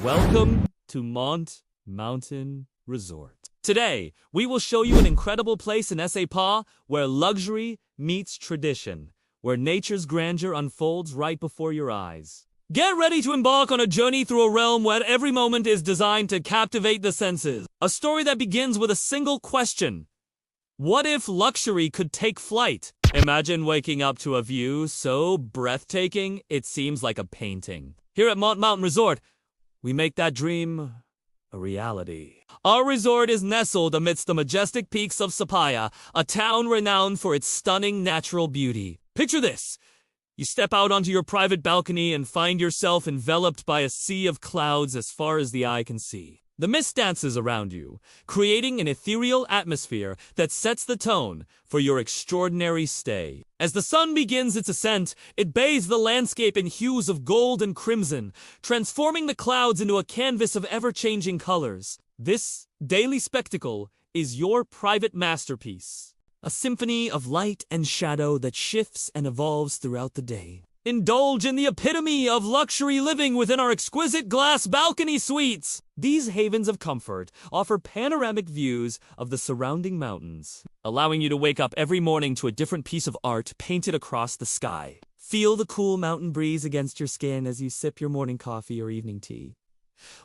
Welcome to Mont Mountain Resort. Today, we will show you an incredible place in Sapa where luxury meets tradition, where nature's grandeur unfolds right before your eyes. Get ready to embark on a journey through a realm where every moment is designed to captivate the senses. A story that begins with a single question. What if luxury could take flight? Imagine waking up to a view so breathtaking it seems like a painting. Here at Mont Mountain Resort, we make that dream a reality. Our resort is nestled amidst the majestic peaks of Sapa, a town renowned for its stunning natural beauty. Picture this. You step out onto your private balcony and find yourself enveloped by a sea of clouds as far as the eye can see. The mist dances around you, creating an ethereal atmosphere that sets the tone for your extraordinary stay. As the sun begins its ascent, it bathes the landscape in hues of gold and crimson, transforming the clouds into a canvas of ever-changing colors. This daily spectacle is your private masterpiece, a symphony of light and shadow that shifts and evolves throughout the day. Indulge in the epitome of luxury living within our exquisite glass balcony suites. These havens of comfort offer panoramic views of the surrounding mountains, allowing you to wake up every morning to a different piece of art painted across the sky. Feel the cool mountain breeze against your skin as you sip your morning coffee or evening tea,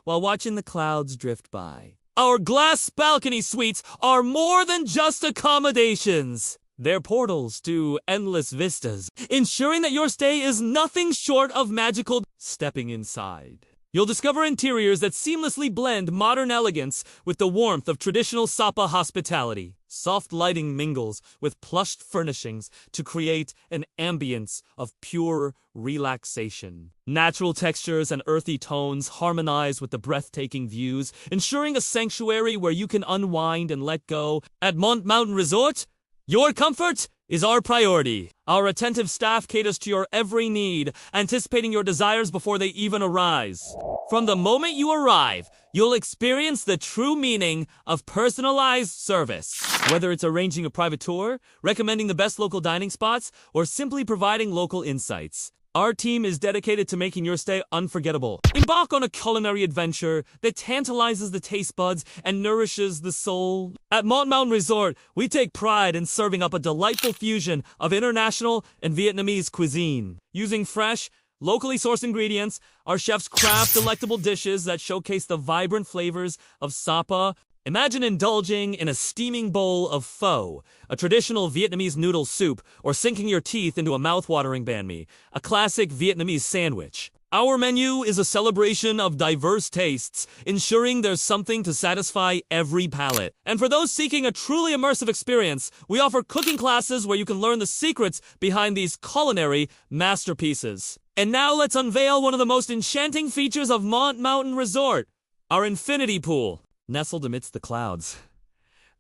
while watching the clouds drift by. Our glass balcony suites are more than just accommodations. They're portals to endless vistas, ensuring that your stay is nothing short of magical. Stepping inside, you'll discover interiors that seamlessly blend modern elegance with the warmth of traditional Sapa hospitality. Soft lighting mingles with plush furnishings to create an ambience of pure relaxation. Natural textures and earthy tones harmonize with the breathtaking views, ensuring a sanctuary where you can unwind and let go. At Mont Mountain Resort, your comfort is our priority. Our attentive staff caters to your every need, anticipating your desires before they even arise. From the moment you arrive, you'll experience the true meaning of personalized service. Whether it's arranging a private tour, recommending the best local dining spots, or simply providing local insights, our team is dedicated to making your stay unforgettable. Embark on a culinary adventure that tantalizes the taste buds and nourishes the soul. At Mont Mountain Resort, we take pride in serving up a delightful fusion of international and Vietnamese cuisine. Using fresh, locally sourced ingredients, our chefs craft delectable dishes that showcase the vibrant flavors of Sapa. Imagine indulging in a steaming bowl of pho, a traditional Vietnamese noodle soup, or sinking your teeth into a mouth-watering banh mi, a classic Vietnamese sandwich. Our menu is a celebration of diverse tastes, ensuring there's something to satisfy every palate. And for those seeking a truly immersive experience, we offer cooking classes where you can learn the secrets behind these culinary masterpieces. And now let's unveil one of the most enchanting features of Mont Mountain Resort, our infinity pool. Nestled amidst the clouds,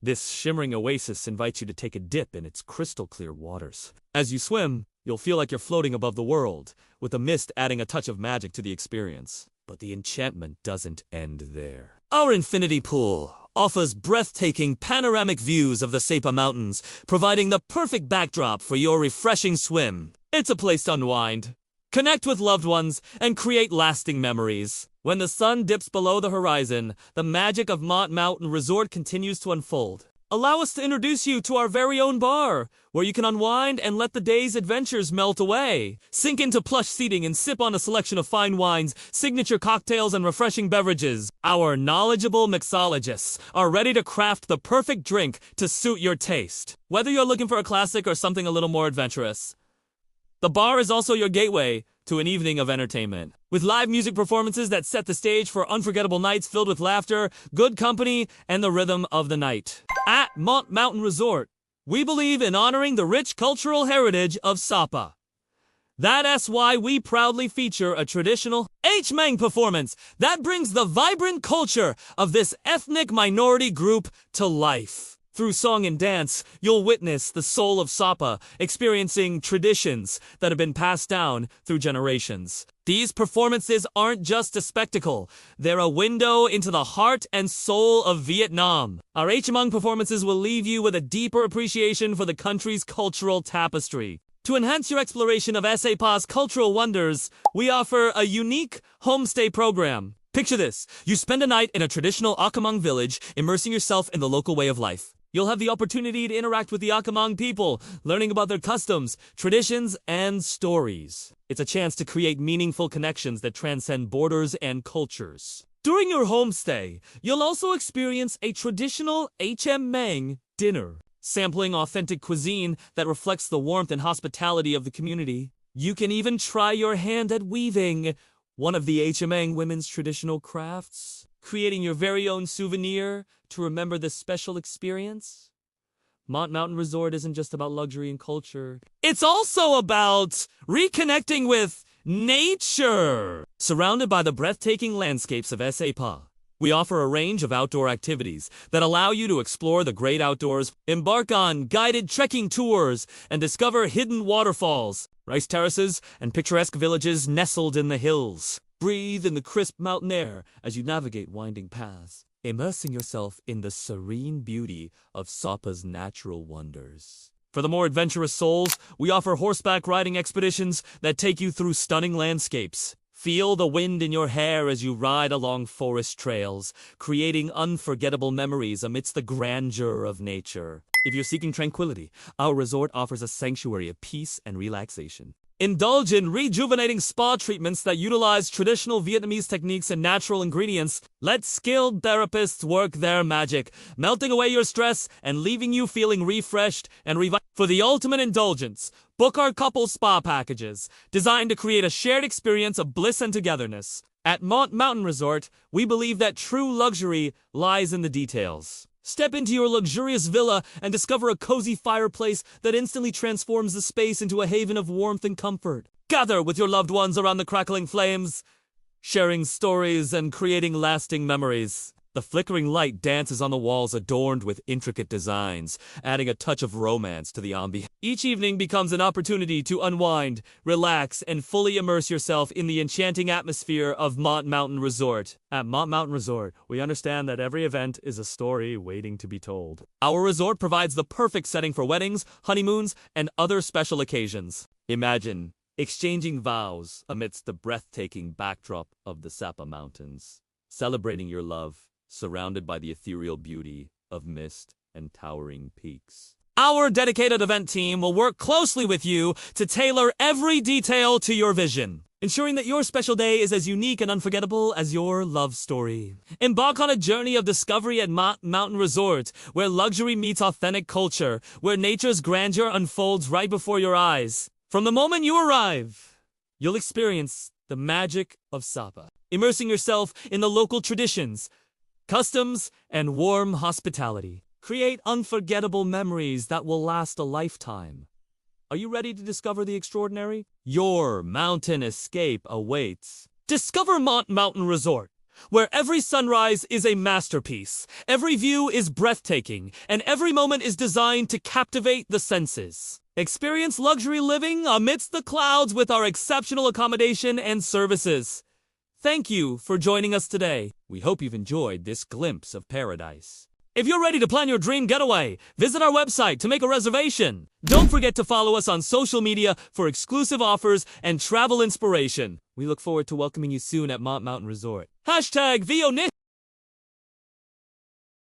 this shimmering oasis invites you to take a dip in its crystal-clear waters. As you swim, you'll feel like you're floating above the world, with the mist adding a touch of magic to the experience. But the enchantment doesn't end there. Our infinity pool offers breathtaking panoramic views of the Sapa Mountains, providing the perfect backdrop for your refreshing swim. It's a place to unwind, connect with loved ones, and create lasting memories. When the sun dips below the horizon, the magic of Mont Mountain Resort continues to unfold. Allow us to introduce you to our very own bar, where you can unwind and let the day's adventures melt away. Sink into plush seating and sip on a selection of fine wines, signature cocktails, and refreshing beverages. Our knowledgeable mixologists are ready to craft the perfect drink to suit your taste. Whether you're looking for a classic or something a little more adventurous, the bar is also your gateway to an evening of entertainment, with live music performances that set the stage for unforgettable nights filled with laughter, good company, and the rhythm of the night. At Mont Mountain Resort, we believe in honoring the rich cultural heritage of Sapa. That's why we proudly feature a traditional H-Mang performance that brings the vibrant culture of this ethnic minority group to life. Through song and dance, you'll witness the soul of Sapa, experiencing traditions that have been passed down through generations. These performances aren't just a spectacle, they're a window into the heart and soul of Vietnam. Our Hmong performances will leave you with a deeper appreciation for the country's cultural tapestry. To enhance your exploration of Sapa's cultural wonders, we offer a unique homestay program. Picture this. You spend a night in a traditional Akamang village, immersing yourself in the local way of life. You'll have the opportunity to interact with the Akamang people, learning about their customs, traditions, and stories. It's a chance to create meaningful connections that transcend borders and cultures. During your homestay, you'll also experience a traditional HM dinner, sampling authentic cuisine that reflects the warmth and hospitality of the community. You can even try your hand at weaving, one of the HM women's traditional crafts, creating your very own souvenir to remember this special experience. Mont Mountain Resort isn't just about luxury and culture. It's also about reconnecting with nature. Surrounded by the breathtaking landscapes of Sapa, we offer a range of outdoor activities that allow you to explore the great outdoors, embark on guided trekking tours, and discover hidden waterfalls, rice terraces, and picturesque villages nestled in the hills. Breathe in the crisp mountain air as you navigate winding paths, immersing yourself in the serene beauty of Sapa's natural wonders. For the more adventurous souls, we offer horseback riding expeditions that take you through stunning landscapes. Feel the wind in your hair as you ride along forest trails, creating unforgettable memories amidst the grandeur of nature. If you're seeking tranquility, our resort offers a sanctuary of peace and relaxation. Indulge in rejuvenating spa treatments that utilize traditional Vietnamese techniques and natural ingredients. Let skilled therapists work their magic, melting away your stress and leaving you feeling refreshed and revitalized. For the ultimate indulgence, book our couple spa packages, designed to create a shared experience of bliss and togetherness. At Mont Mountain Resort, we believe that true luxury lies in the details. Step into your luxurious villa and discover a cozy fireplace that instantly transforms the space into a haven of warmth and comfort. Gather with your loved ones around the crackling flames, sharing stories and creating lasting memories. The flickering light dances on the walls adorned with intricate designs, adding a touch of romance to the ambiance. Each evening becomes an opportunity to unwind, relax, and fully immerse yourself in the enchanting atmosphere of Mont Mountain Resort. At Mont Mountain Resort, we understand that every event is a story waiting to be told. Our resort provides the perfect setting for weddings, honeymoons, and other special occasions. Imagine exchanging vows amidst the breathtaking backdrop of the Sapa Mountains, celebrating your love, surrounded by the ethereal beauty of mist and towering peaks. Our dedicated event team will work closely with you to tailor every detail to your vision, ensuring that your special day is as unique and unforgettable as your love story. Embark on a journey of discovery at Mont Mountain Resort, where luxury meets authentic culture, where nature's grandeur unfolds right before your eyes. From the moment you arrive, you'll experience the magic of Sapa, immersing yourself in the local traditions, customs, and warm hospitality. Create unforgettable memories that will last a lifetime. Are you ready to discover the extraordinary? Your mountain escape awaits. Discover Mont Mountain Resort, where every sunrise is a masterpiece, every view is breathtaking, and every moment is designed to captivate the senses. Experience luxury living amidst the clouds with our exceptional accommodation and services. Thank you for joining us today. We hope you've enjoyed this glimpse of paradise. If you're ready to plan your dream getaway, visit our website to make a reservation. Don't forget to follow us on social media for exclusive offers and travel inspiration. We look forward to welcoming you soon at Mont Mountain Resort. #VioNis